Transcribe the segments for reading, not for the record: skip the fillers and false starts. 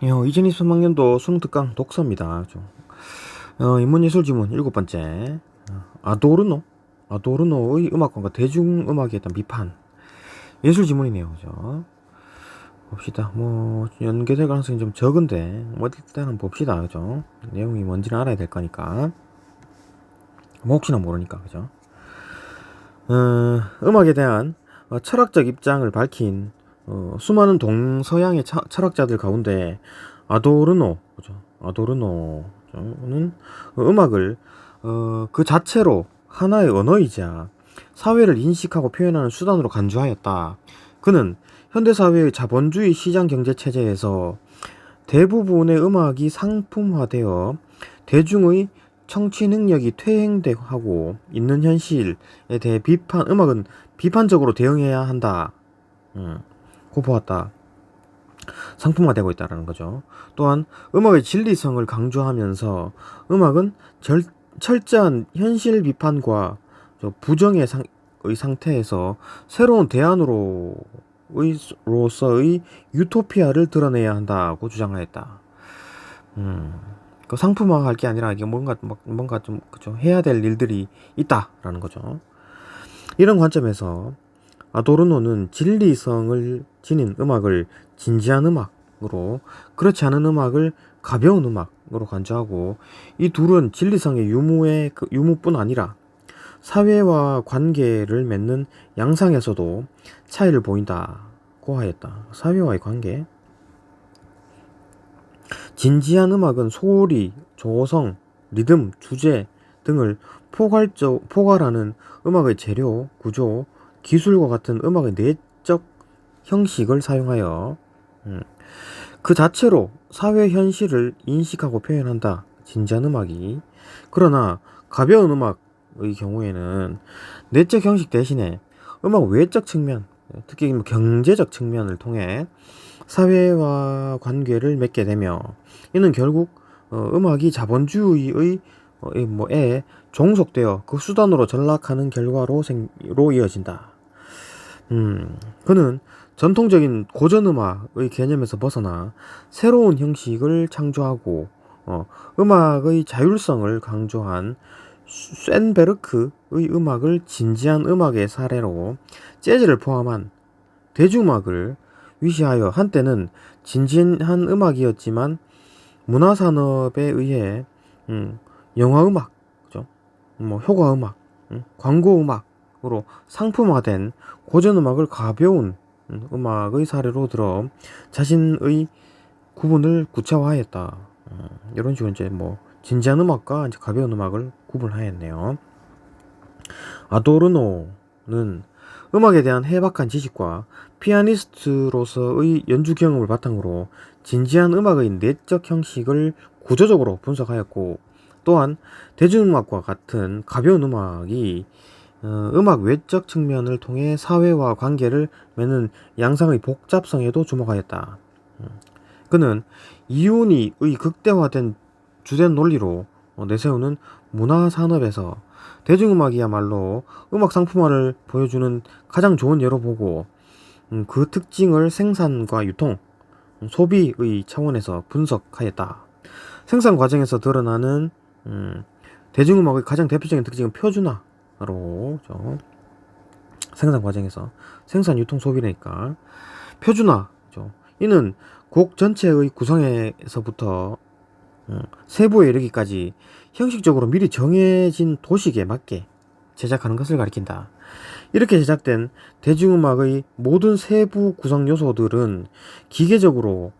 2023학년도 수능특강 독서입니다. 인문예술 지문 7번째. 아도르노의 음악관과 대중음악에 대한 비판. 예술 지문이네요. 그죠? 봅시다. 연계될 가능성이 좀 적은데, 일단 한번 봅시다. 그죠? 내용이 뭔지는 알아야 될 거니까. 혹시나 모르니까. 그죠? 음악에 대한 철학적 입장을 밝힌 수많은 동서양의 철학자들 가운데 아도르노, 그죠? 아도르노는 음악을 그 자체로 하나의 언어이자 사회를 인식하고 표현하는 수단으로 간주하였다. 그는 현대사회의 자본주의 시장 경제 체제에서 대부분의 음악이 상품화되어 대중의 청취 능력이 퇴행하고 있는 현실에 대해 음악은 비판적으로 대응해야 한다. 고 보았다. 상품화되고 있다라는 거죠. 또한 음악의 진리성을 강조하면서 음악은 철저한 현실 비판과 부정의 상태에서 새로운 대안으로서의 유토피아를 드러내야 한다고 주장하였다. 그 상품화할 게 아니라 이게 뭔가 좀 그죠, 해야 될 일들이 있다라는 거죠. 이런 관점에서 아도르노는 진리성을 지닌 음악을 진지한 음악으로, 그렇지 않은 음악을 가벼운 음악으로 간주하고, 이 둘은 진리성의 유무뿐 아니라 사회와 관계를 맺는 양상에서도 차이를 보인다고 하였다. 사회와의 관계. 진지한 음악은 소리, 조성, 리듬, 주제 등을 포괄하는 음악의 재료, 구조, 기술과 같은 음악의 내적 형식을 사용하여 그 자체로 사회 현실을 인식하고 표현한다. 진지한 음악이. 그러나 가벼운 음악의 경우에는 내적 형식 대신에 음악 외적 측면, 특히 경제적 측면을 통해 사회와 관계를 맺게 되며, 이는 결국 음악이 자본주의의 에 종속되어 그 수단으로 전락하는 결과로 이어진다. 그는 전통적인 고전음악의 개념에서 벗어나 새로운 형식을 창조하고 음악의 자율성을 강조한 쇤베르크의 음악을 진지한 음악의 사례로 재즈를 포함한 대중음악을 위시하여 한때는 진지한 음악이었지만 문화산업에 의해 영화음악, 그죠? 효과음악, 광고음악으로 상품화된 고전음악을 가벼운 음악의 사례로 들어 자신의 구분을 구체화하였다. 이런 식으로 이제 진지한 음악과 이제 가벼운 음악을 구분하였네요. 아도르노는 음악에 대한 해박한 지식과 피아니스트로서의 연주 경험을 바탕으로 진지한 음악의 내적 형식을 구조적으로 분석하였고, 또한 대중음악과 같은 가벼운 음악이 음악 외적 측면을 통해 사회와 관계를 맺는 양상의 복잡성에도 주목하였다. 그는 이윤의 극대화된 주된 논리로 내세우는 문화산업에서 대중음악이야말로 음악 상품화를 보여주는 가장 좋은 예로 보고, 그 특징을 생산과 유통, 소비의 차원에서 분석하였다. 생산 과정에서 드러나는 대중음악의 가장 대표적인 특징은 표준화로, 생산 과정에서 생산, 유통, 소비니까 표준화죠. 이는 곡 전체의 구성에서부터 세부에 이르기까지 형식적으로 미리 정해진 도식에 맞게 제작하는 것을 가리킨다. 이렇게 제작된 대중음악의 모든 세부 구성 요소들은 기계적으로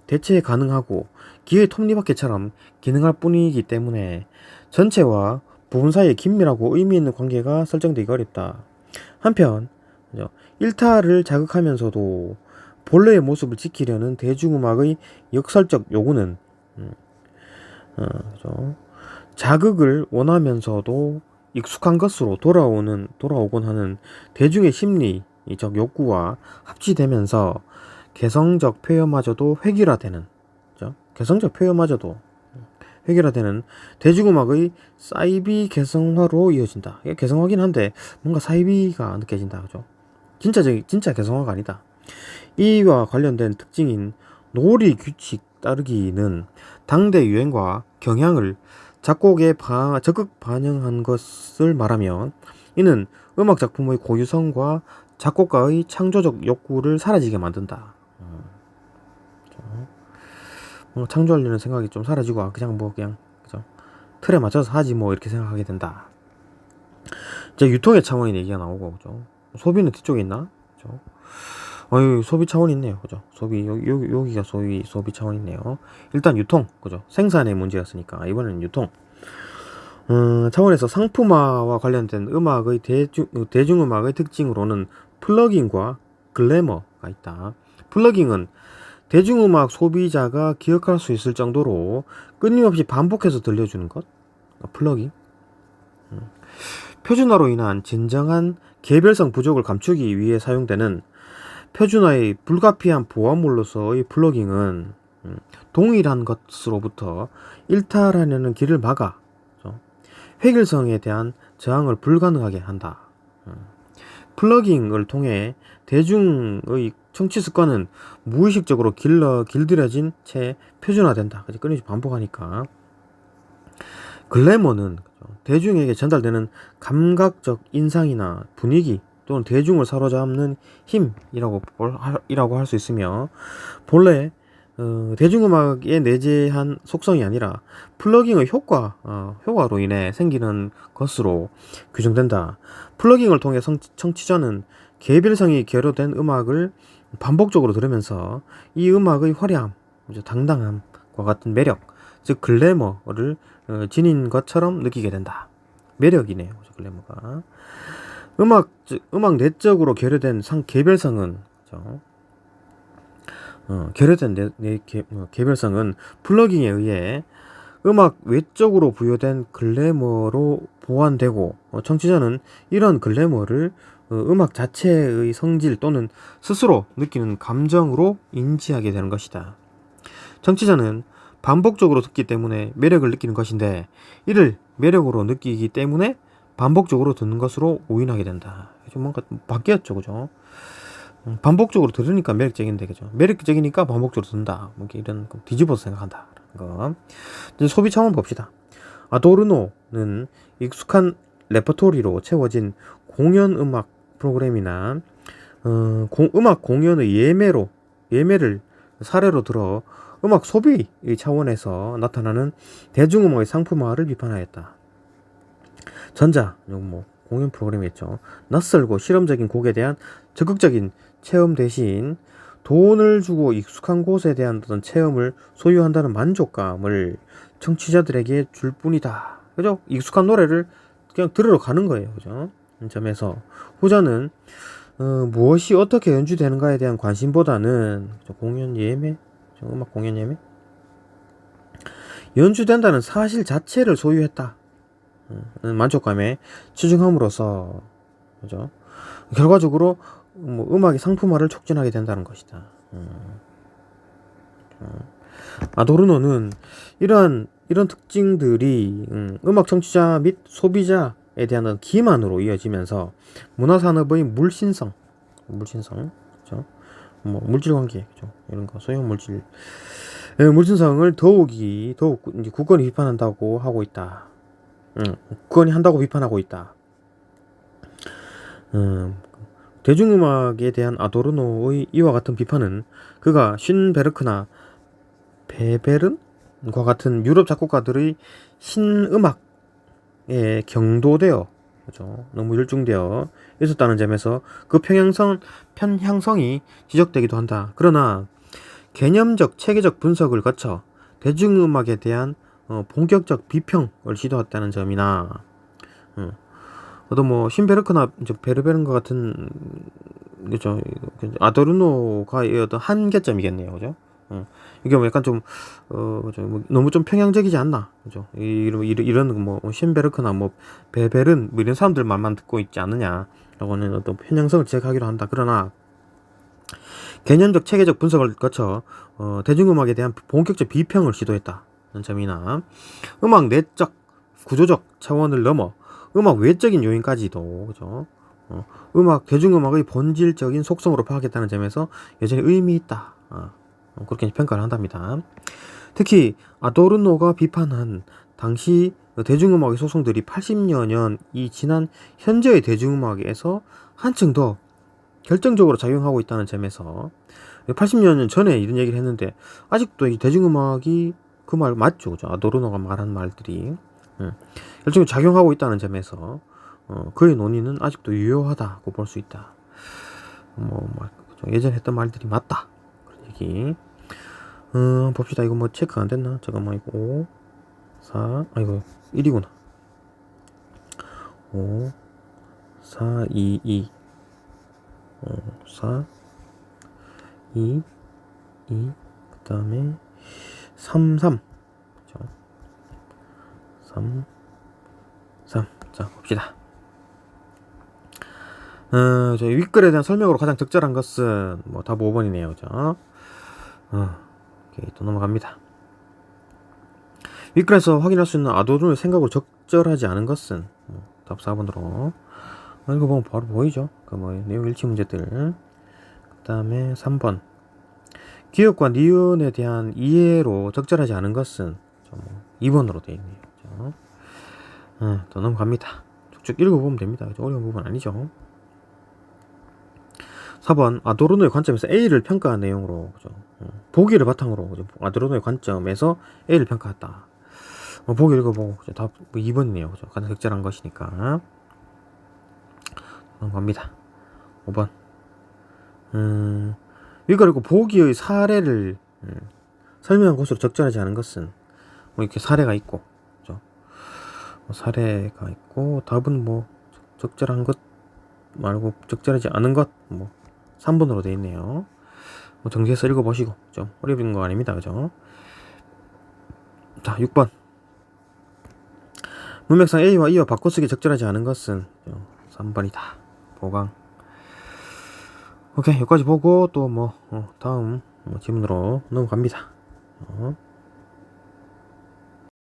대체 가능하고 기계 톱니바퀴처럼 기능할 뿐이기 때문에 전체와 부분 사이에 긴밀하고 의미 있는 관계가 설정되기 어렵다. 한편 일타를 자극하면서도 본래의 모습을 지키려는 대중음악의 역설적 요구는 자극을 원하면서도 익숙한 것으로 돌아오곤 하는 대중의 심리적 욕구와 합치되면서 개성적 표현마저도 획일화되는 대중음악의 사이비 개성화로 이어진다. 이게 개성화긴 한데 뭔가 사이비가 느껴진다. 그죠? 진짜 개성화가 아니다. 이와 관련된 특징인 놀이 규칙 따르기는 당대 유행과 경향을 작곡에 적극 반영한 것을 말하며 이는 음악 작품의 고유성과 작곡가의 창조적 욕구를 사라지게 만든다. 창조하려는 생각이 좀 사라지고 그냥 그죠? 틀에 맞춰서 하지 뭐 이렇게 생각하게 된다. 이제 유통의 차원인 얘기가 나오고 그죠? 소비는 뒤쪽에 있나? 그죠? 소비 차원이 있네요. 그죠? 여기가 소비 차원이 있네요. 일단 유통, 그죠? 생산의 문제였으니까, 이번에는 유통. 차원에서 상품화와 관련된 음악의 대중음악의 특징으로는 플러깅과 글래머가 있다. 플러깅은 대중음악 소비자가 기억할 수 있을 정도로 끊임없이 반복해서 들려주는 것. 플러깅. 표준화로 인한 진정한 개별성 부족을 감추기 위해 사용되는 표준화의 불가피한 보완물로서의 플러깅은 동일한 것으로부터 일탈하려는 길을 막아 획일성에 대한 저항을 불가능하게 한다. 플러깅을 통해 대중의 청취 습관은 무의식적으로 길들여진 채 표준화된다. 끊임없이 반복하니까. 글래머는 대중에게 전달되는 감각적 인상이나 분위기 또는 대중을 사로잡는 힘이라고 할 수 있으며, 본래 대중음악에 내재한 속성이 아니라 플러깅의 효과로 인해 생기는 것으로 규정된다. 플러깅을 통해 청취자는 개별성이 결여된 음악을 반복적으로 들으면서 이 음악의 화려함, 당당함과 같은 매력, 즉 글래머를 지닌 것처럼 느끼게 된다. 매력이네요, 글래머가. 음악 내적으로 결여된 개별성은, 결여된 개별성은 플러깅에 의해 음악 외적으로 부여된 글래머로 보완되고, 청취자는 이런 글래머를 음악 자체의 성질 또는 스스로 느끼는 감정으로 인지하게 되는 것이다. 청취자는 반복적으로 듣기 때문에 매력을 느끼는 것인데, 이를 매력으로 느끼기 때문에 반복적으로 듣는 것으로 오인하게 된다. 뭔가 바뀌었죠, 그죠? 반복적으로 들으니까 매력적인데, 그죠? 매력적이니까 반복적으로 듣는다. 뭐 이런 뒤집어서 생각한다. 거. 이제 소비 차원 봅시다. 아도르노는 익숙한 레퍼토리로 채워진 공연 음악 프로그램이나 음악 공연의 예매를 사례로 들어 음악 소비 차원에서 나타나는 대중음악의 상품화를 비판하였다. 전자, 공연 프로그램이었죠. 낯설고 실험적인 곡에 대한 적극적인 체험 대신 돈을 주고 익숙한 곳에 대한 어떤 체험을 소유한다는 만족감을 청취자들에게 줄 뿐이다. 그죠? 익숙한 노래를 그냥 들으러 가는 거예요. 그죠? 점에서 후자는 무엇이 어떻게 연주되는가에 대한 관심보다는 공연 예매, 음악 공연 예매, 연주된다는 사실 자체를 소유했다. 만족감에 치중함으로써, 그죠? 결과적으로 음악의 상품화를 촉진하게 된다는 것이다. 아도르노는 이런 특징들이 음악 청취자 및 소비자에 대한 기만으로 이어지면서 문화산업의 물신성, 그죠? 물질관계, 그죠? 이런 거 소형 물신성을 더욱 굳건히 비판한다고 하고 있다. 굳건히 한다고 비판하고 있다. 대중음악에 대한 아도르노의 이와 같은 비판은 그가 쉰베르크나 베베른과 같은 유럽 작곡가들의 신음악에 경도되어, 그죠? 너무 열중되어 있었다는 점에서 그 편향성이 지적되기도 한다. 그러나 개념적 체계적 분석을 거쳐 대중음악에 대한 본격적 비평을 시도했다는 점이나, 또 쉰베르크나 베르베른과 같은, 그죠? 아도르노가의 어떤 한계점이겠네요, 그죠? 이게 약간 좀 너무 좀 평양적이지 않나, 그죠? 이런 쉰베르크나 베베른 이런 사람들 말만 듣고 있지 않느냐라고는 어떤 편향성을 지적하기로 한다. 그러나 개념적 체계적 분석을 거쳐 대중음악에 대한 본격적 비평을 시도했다는 점이나, 음악 내적 구조적 차원을 넘어 음악 외적인 요인까지도, 그죠? 대중음악의 본질적인 속성으로 파악했다는 점에서 여전히 의미 있다. 그렇게 평가를 한답니다. 특히 아도르노가 비판한 당시 대중음악의 소송들이 80여 년이 지난 현재의 대중음악에서 한층 더 결정적으로 작용하고 있다는 점에서 80여 년 전에 이런 얘기를 했는데 아직도 이 대중음악이 그 말 맞죠, 그죠? 아도르노가 말한 말들이 결정적으로 작용하고 있다는 점에서 그의 논의는 아직도 유효하다고 볼 수 있다. 예전에 했던 말들이 맞다. 그런 얘기. 봅시다. 이거 뭐 체크 안 됐나? 잠깐만, 이거 5, 4, 이거 1이구나. 5, 4, 2, 2. 5, 4, 2, 2. 그 다음에 3, 3. 그죠? 3, 3. 자, 봅시다. 저희 윗글에 대한 설명으로 가장 적절한 것은 답 5번이네요. 그죠? 오케이, 또 넘어갑니다. 윗글에서 확인할 수 있는 아도르노의 생각으로 적절하지 않은 것은 답 4번으로 이거 보면 바로 보이죠? 내용 일치 문제들. 그 다음에 3번 기억과 니은에 대한 이해로 적절하지 않은 것은 2번으로 되어 있네요. 그죠? 또 넘어갑니다. 쭉쭉 읽어보면 됩니다. 그죠? 어려운 부분 아니죠? 4번 아도르노의 관점에서 A를 평가한 내용으로, 그죠? 보기를 바탕으로, 그죠? 아도르노의 관점에서 A를 평가했다. 보기 읽어보고, 그죠? 답 2번이네요. 그죠? 가장 적절한 것이니까. 넘어갑니다. 5번 그리고 보기의 사례를 설명한 것으로 적절하지 않은 것은 이렇게 사례가 있고, 그죠? 사례가 있고, 답은 적절한 것 말고 적절하지 않은 것 3번으로 되어 있네요. 정리해서 읽어보시고, 좀 어려운 거 아닙니다. 그죠? 자, 6번 문맥상 A와 E와 바꿔쓰기 적절하지 않은 것은 3번이다. 보강. 오케이, 여기까지 보고 또 다음 질문으로 넘어갑니다.